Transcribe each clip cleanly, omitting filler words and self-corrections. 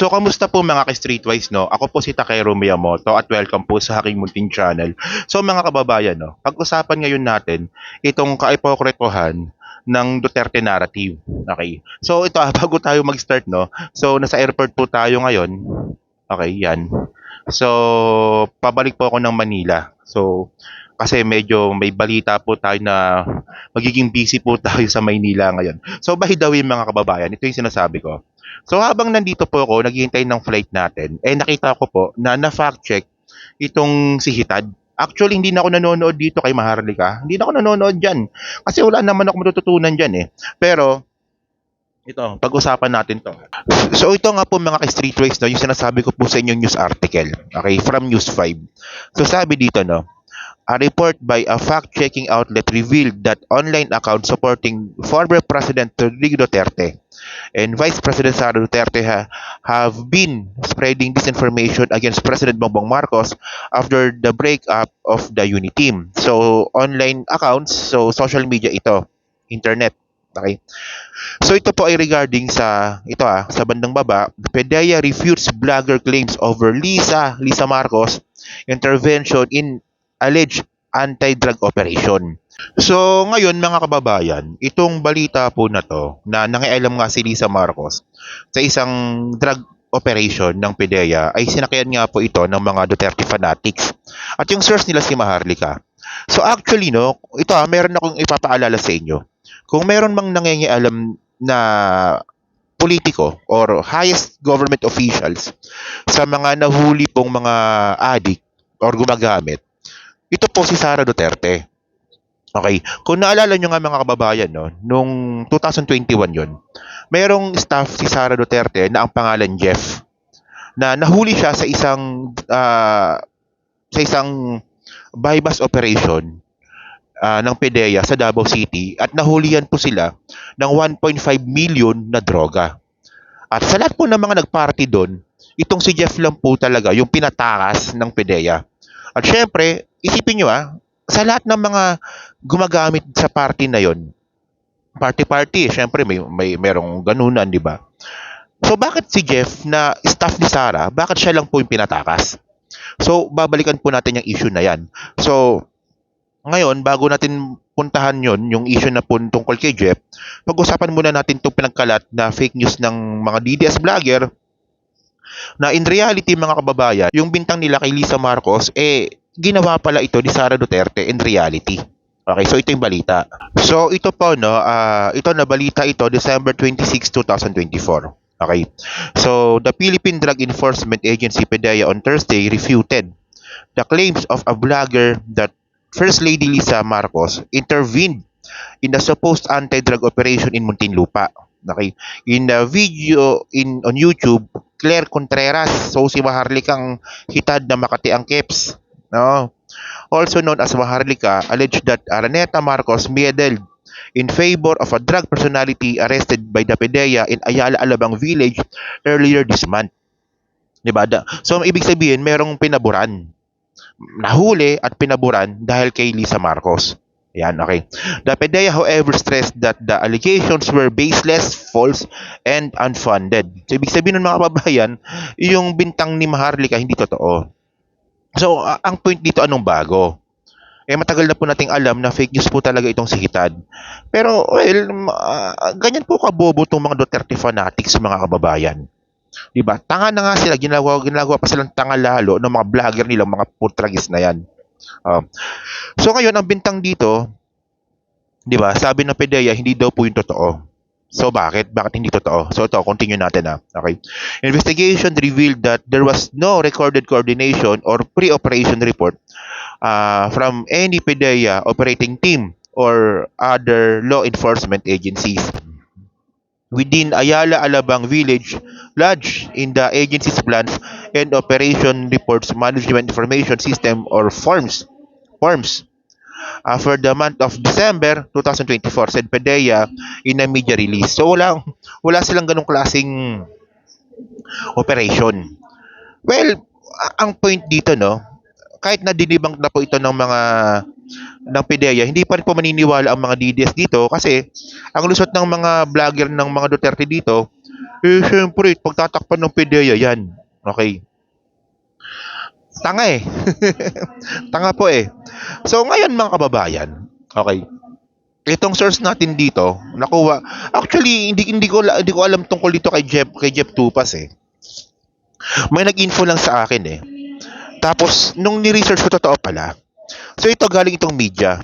So, kamusta po mga ka-Streetwise, no? Ako po si Takero Miyamoto at welcome po sa aking munting channel. So, mga kababayan, no? Pag-usapan ngayon natin itong kaipokretohan ng Duterte narrative. Okay. So, ito, bago tayo mag-start, no? So, nasa airport po tayo ngayon. Okay, yan. So, pabalik po ako ng Manila. So, kasi medyo may balita po tayo na magiging busy po tayo sa Maynila ngayon. So, by the way, mga kababayan, ito yung sinasabi ko. So habang nandito po ako, naghihintay ng flight natin, nakita ko po na na-fact check itong si Hitad. Actually, hindi na ako nanonood dito kay Maharlika. Hindi na ako nanonood dyan. Kasi wala naman ako matututunan dyan eh. Pero, ito, pag-usapan natin to. So ito nga po mga ka-Streetwise, no, yung sinasabi ko po sa inyong news article. Okay, from News 5. So sabi dito, no, a report by a fact-checking outlet revealed that online accounts supporting former President Rodrigo Duterte and Vice President Sara Duterte have been spreading disinformation against President Bongbong Marcos after the breakup of the Uniteam. So, online accounts, so social media ito, internet. Okay. So ito po ay regarding sa sa bandang baba, PDEA refutes blogger claims over Lisa Marcos intervention in alleged anti-drug operation. So ngayon mga kababayan, itong balita po na to na nangialam nga si Lisa Marcos sa isang drug operation ng PDEA ay sinakyan nga po ito ng mga Duterte fanatics. At yung source nila si Maharlika. So actually no, ito meron akong ipapaalala sa inyo. Kung meron mang nangingialam na politiko or highest government officials sa mga nahuli pong mga addict or gumagamit, ito po si Sara Duterte. Okay. Kung naalala nyo nga mga kababayan, no, nung 2021 yon, merong staff si Sara Duterte na ang pangalan Jeff na nahuli siya sa isang bypass operation ng PDEA sa Davao City at nahulihan po sila ng 1.5 million na droga. At sa lahat po ng mga nagparty doon, itong si Jeff lang po talaga yung pinatakas ng PDEA. At syempre, isipin nyo sa lahat ng mga gumagamit sa party na yon, party, syempre merong ganunan, di ba? So bakit si Jeff na staff ni Sara, bakit siya lang po yung pinatakas? So babalikan po natin yung issue na yan. So ngayon, bago natin puntahan yung issue na po tungkol kay Jeff, pag-usapan muna natin itong pinagkalat na fake news ng mga DDS vlogger na in reality mga kababayan, yung bintang nila kay Lisa Marcos, ginawa pala ito ni Sara Duterte in reality. Okay, so ito yung balita. So ito po, no, ito na balita ito, December 26, 2024. Okay, so the Philippine Drug Enforcement Agency PDEA on Thursday refuted the claims of a blogger that First Lady Lisa Marcos intervened in a supposed anti-drug operation in Muntinlupa. Okay, in a video on YouTube, Claire Contreras, so si Maharlikang Hitad na Makati ang Keps, no? Also known as Maharlika, alleged that Araneta Marcos meddled in favor of a drug personality arrested by the PDEA in Ayala Alabang Village earlier this month. Diba? So, ibig sabihin, merong pinaburan. Nahuli at pinaburan dahil kay Lisa Marcos. Yan, okay. The PDEA, however, stressed that the allegations were baseless, false, and unfounded. So, ibig sabihin ng mga kababayan, yung bintang ni Maharlika hindi totoo. So, ang point dito, anong bago? Matagal na po nating alam na fake news po talaga itong si Hitad. Pero, ganyan po kabobo itong mga Duterte fanatics, mga kababayan. Diba? Tanga na nga sila, ginagawa pa silang tanga lalo ng mga vlogger nilang mga putragis na yan. So ngayon, ang bintang dito, diba, sabi ng PDEA, hindi daw po yung totoo. So bakit? Bakit hindi totoo? So ito, continue natin Okay. Investigation revealed that there was no recorded coordination or pre-operation report from any PDEA operating team or other law enforcement agencies within Ayala Alabang Village lodged in the agency's plans and operation reports management information system or forms for the month of December 2024, said PDEA in a media release. So wala silang ganong klaseng operation. Well, ang point dito, no, kahit na dinibang na po ito ng PDEA, hindi pa rin po maniniwala ang mga DDS dito kasi ang lusot ng mga vlogger ng mga Duterte dito, Eh, syempre, pagtatakpan ng PDEA yan. Okay. Tanga eh. Tanga po eh. So, ngayon mga kababayan, okay, itong source natin dito, nakuha, actually, hindi ko alam tungkol dito kay Jeff Tupas eh. May nag-info lang sa akin eh. Tapos, nung ni-research ko, totoo pala. So, ito galing itong media.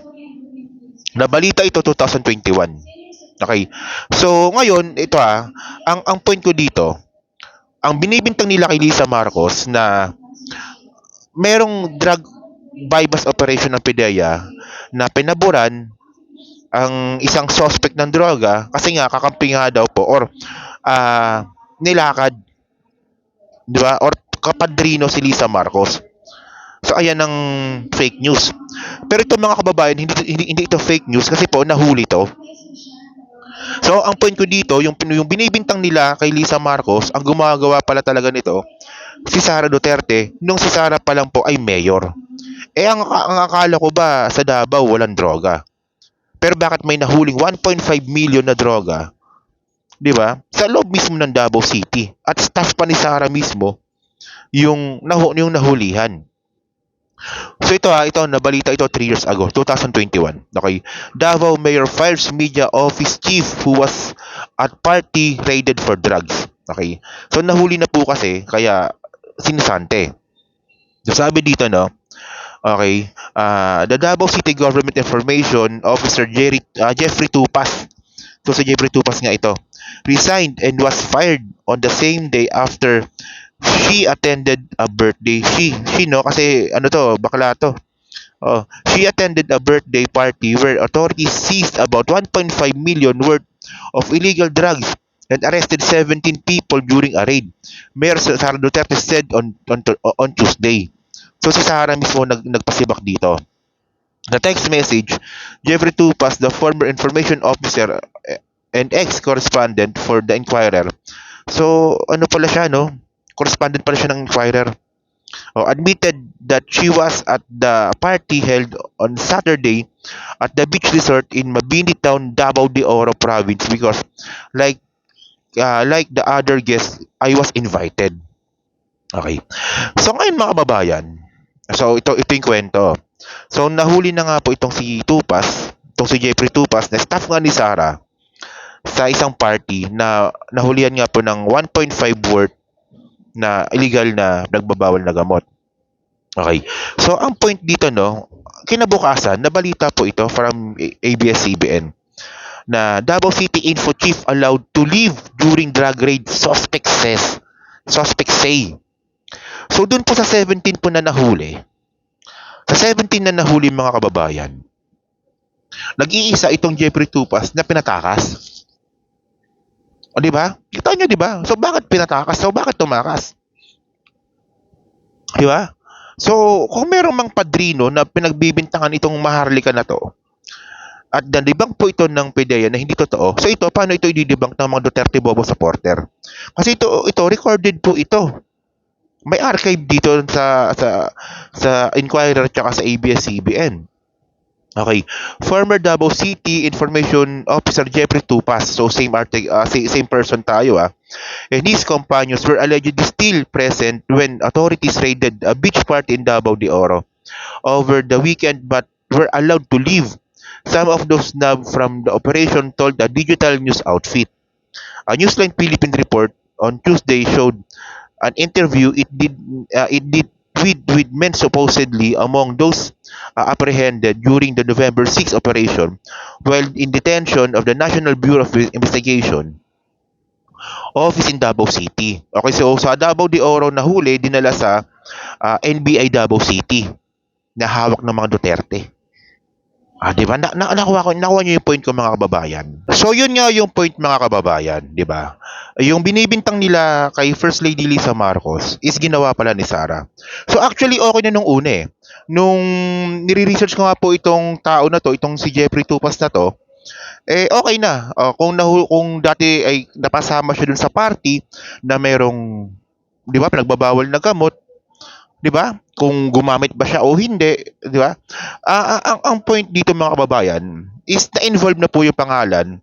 Nabalita ito 2021. Okay. So, ngayon, ito ang point ko dito, ang binibintang nila kay Lisa Marcos na merong drug bypass operation ng PDEA na pinaboran ang isang suspect ng droga kasi nga kakampi nga daw po or nilakad, di ba? Or kapadrino si Lisa Marcos. So ayan ang fake news. Pero ito mga kababayan, hindi ito fake news kasi po nahuli to. So ang point ko dito, yung binibintang nila kay Lisa Marcos, ang gumagawa pala talaga nito si Sara Duterte nung si Sara pa lang po ay mayor. Eh ang akala ko ba sa Davao walang droga? Pero bakit may nahuling 1.5 million na droga, 'di ba? Sa loob mismo ng Davao City at staff pa ni Sara mismo yung nahulihan. So ito nabalita ito 3 years ago, 2021. Okay. Davao Mayor fires media office chief who was at party raided for drugs. Okay. So nahuli na po kasi kaya sinisante. So sabi dito no, okay, the Davao City Government Information Officer Jeffrey Tupas. So si Jeffrey Tupas nga ito resigned and was fired on the same day after she attended a birthday. She no kasi ano to, bakla to. Oh, she attended a birthday party where authorities seized about 1.5 million worth of illegal drugs and arrested 17 people during a raid. Mayor Sara Duterte said on Tuesday. So si Sara mismo nagpasibak dito. The text message, Jeffrey Tupas, the former information officer and ex-correspondent for the Inquirer. So ano pala siya no? Correspondent pala siya ng Inquirer. Admitted that she was at the party held on Saturday at the beach resort in Mabini Town, Davao de Oro province because like the other guests, I was invited. Okay. So ngayon mga kababayan, so ito yung kwento. So nahuli na nga po itong si Jeffrey Tupas na staff nga ni Sara sa isang party na nahulihan nga po ng 1.5 worth na illegal na nagbabawal na gamot. Okay. So ang point dito no, kinabukasan nabalita po ito from ABS-CBN na Davao City Info Chief allowed to leave during drug raid, suspect say. So dun po sa 17 po na nahuli. Sa 17 na nahuli mga kababayan, nag-iisa itong Jeffrey Tupas na pinatakas. O di ba? Kita niyo di ba? So bakit pinatakas? So bakit tumakas? Di ba? So kung merong mang padrino na pinagbibintangan itong maharlika na to, at nandibang po ito ng PDEA na hindi totoo. So ito, paano ito i-debunk ng mga Duterte Bobo supporter? Kasi ito recorded po ito. May archive dito sa Inquirer at sa ABS-CBN. Okay. Former Davao City Information Officer Jeffrey Tupas, so same person tayo and his companions were allegedly still present when authorities raided a beach party in Davao de Oro over the weekend but were allowed to leave. Some of those nabbed from the operation told a digital news outfit. A Newsline Philippine report on Tuesday showed an interview it did with men supposedly among those apprehended during the November 6 operation while in detention of the National Bureau of Investigation office in Davao City. Okay, so sa Davao de Oro nahuli, dinala sa NBI Davao City na hawak ng mga Duterte. Di ba? Nakuha niyo yung point ko mga kababayan. So yun nga yung point mga kababayan, di ba? Yung binibintang nila kay First Lady Lisa Marcos is ginawa pala ni Sara. So actually okay na nung una eh. Nung nire-research ko nga po itong tao na to, itong si Jeffrey Tupas na to, okay na. Kung dati ay napasama siya dun sa party na merong, di ba, pinagbabawal na gamot, 'di ba? Kung gumamit ba siya o hindi, 'di ba? Ang point dito mga kababayan is na-involve na po yung pangalan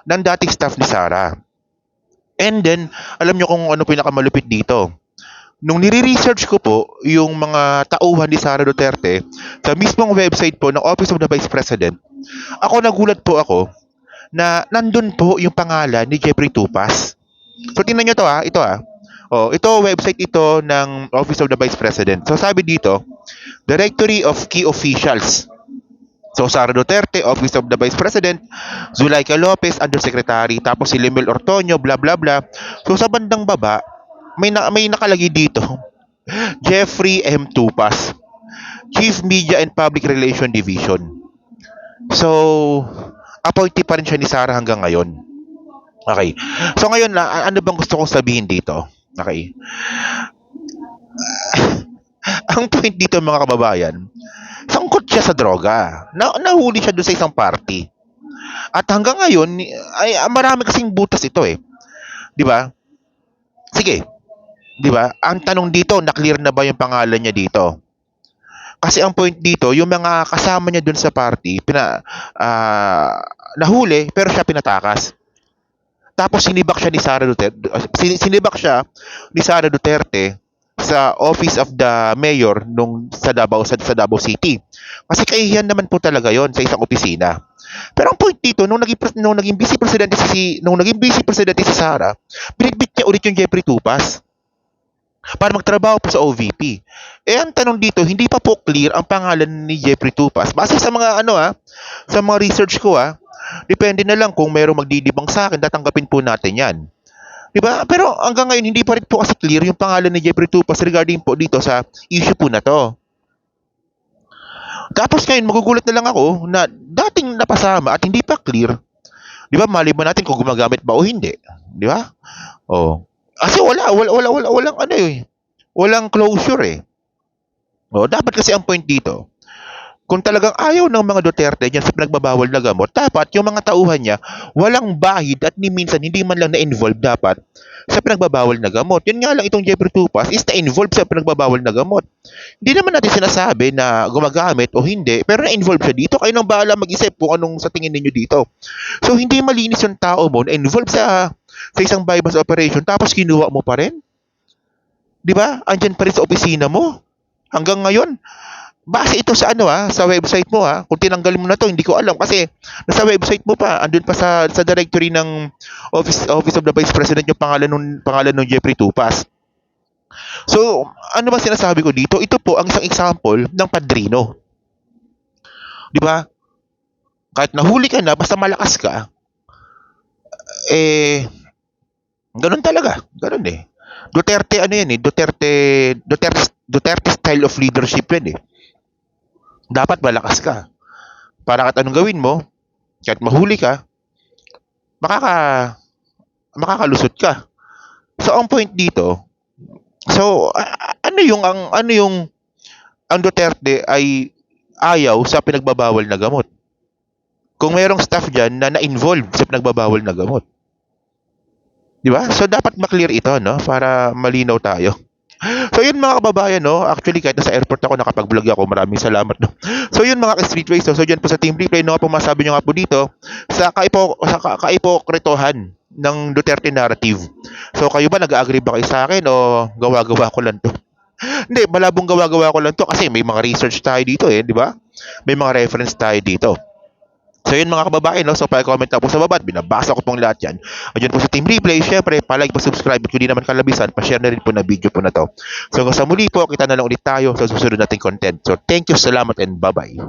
ng dating staff ni Sara. And then, alam nyo kung ano pinakamalupit dito. Nung nire-research ko po yung mga tauhan ni Sara Duterte sa mismong website po ng Office of the Vice President, nagulat po ako na nandun po yung pangalan ni Jeffrey Tupas. So tingnan nyo to ito ito website ito ng Office of the Vice President. So sabi dito, Directory of Key Officials. So Sara Duterte, Office of the Vice President, Zulaika Lopez, Undersecretary, tapos si Limel Ortonio, bla bla bla. So sa bandang baba, may nakalagay dito, Jeffrey M. Tupas, Chief Media and Public Relation Division. So, appointee pa rin siya ni Sara hanggang ngayon. Okay. So ngayon ano bang gusto kong sabihin dito? Okay. Ang point dito mga kababayan, sangkot siya sa droga. Nahuli siya doon sa isang party. At hanggang ngayon, ay marami kasing butas ito eh. 'Di ba? Sige. 'Di ba? Ang tanong dito, na-clear na ba yung pangalan niya dito? Kasi ang point dito, yung mga kasama niya doon sa party, nahuli pero siya pinatakas. Tapos sinibak siya ni Sara Duterte, sa Office of the Mayor sa Davao City. Kasi kahihiyan naman po talaga 'yon sa isang opisina. Pero ang point dito, nung naging vice presidente si Sara, binitbit niya ulit yung Jeffrey Tupas para magtrabaho po sa OVP. Ang tanong dito, hindi pa po clear ang pangalan ni Jeffrey Tupas. Base sa mga sa mga research ko depende na lang kung mayroong magdidibang sa akin, tatanggapin po natin 'yan. 'Di ba? Pero hanggang ngayon hindi pa rin po kasi clear yung pangalan ni Jeffrey Tupas regarding po dito sa issue po na 'to. Tapos ngayon magugulat na lang ako na dating napasama at hindi pa clear. 'Di ba? Malay ba natin kung gumagamit ba o hindi? 'Di ba? Oh. Kasi walang walang closure eh. Dapat kasi ang point dito, kung talagang ayaw ng mga Duterte diyan sa pinagbabawal na gamot, dapat yung mga tauhan niya walang bahid at ni minsan hindi man lang na-involve dapat sa pinagbabawal na gamot. Yun nga lang itong Jeffrey Tupas is na-involve sa pinagbabawal na gamot. Hindi naman natin sinasabi na gumagamit o hindi, pero na-involve siya dito. Kayo nang bahala mag-isip kung anong sa tingin ninyo dito. So hindi malinis yung tao mo na-involve sa isang bypass operation tapos kinuha mo pa rin. 'Di ba? Andyan pa rin sa opisina mo. Hanggang ngayon, base ito sa sa website mo kung tinanggal mo na to, hindi ko alam kasi nasa website mo pa, andun pa sa directory ng Office of the Vice President yung pangalan ng Jeffrey Tupas. So, ano ba sinasabi ko dito? Ito po ang isang example ng padrino. 'Di ba? Kahit nahuli ka na, basta malakas ka, ganun talaga. Ganun eh. Duterte Duterte style of leadership yan eh. Dapat malakas ka. Para kahit anong gawin mo, kahit mahuli ka, makakalusot ka. So ang point dito, ang Duterte ay ayaw sa pinagbabawal na gamot. Kung mayroong staff diyan na na-involve sa pinagbabawal na gamot. 'Di ba? So dapat ma-clear ito para malinaw tayo. So yun mga kababayan actually kahit nasa airport ako nakapag-vlog ako, maraming salamat So yun mga ka-streetways so diyan po sa Team Replay po masabi nyo nga po dito sa kaipokritohan ng Duterte narrative. So kayo ba nag-agree ba kayo sa akin o gawa-gawa ko lang to? Hindi, malabong gawa-gawa ko lang to kasi may mga research tayo dito di ba? May mga reference tayo dito. So yun mga kababayan so pa-comment na po sa baba at binabasa ko pong lahat yan. Ayun po sa Team Replay, syempre pa-like, pa-subscribe at kung di naman kalabisan, pa-share na rin po na video po na to. So hanggang sa muli po, kita na lang ulit tayo sa susunod nating content. So thank you, salamat and bye-bye.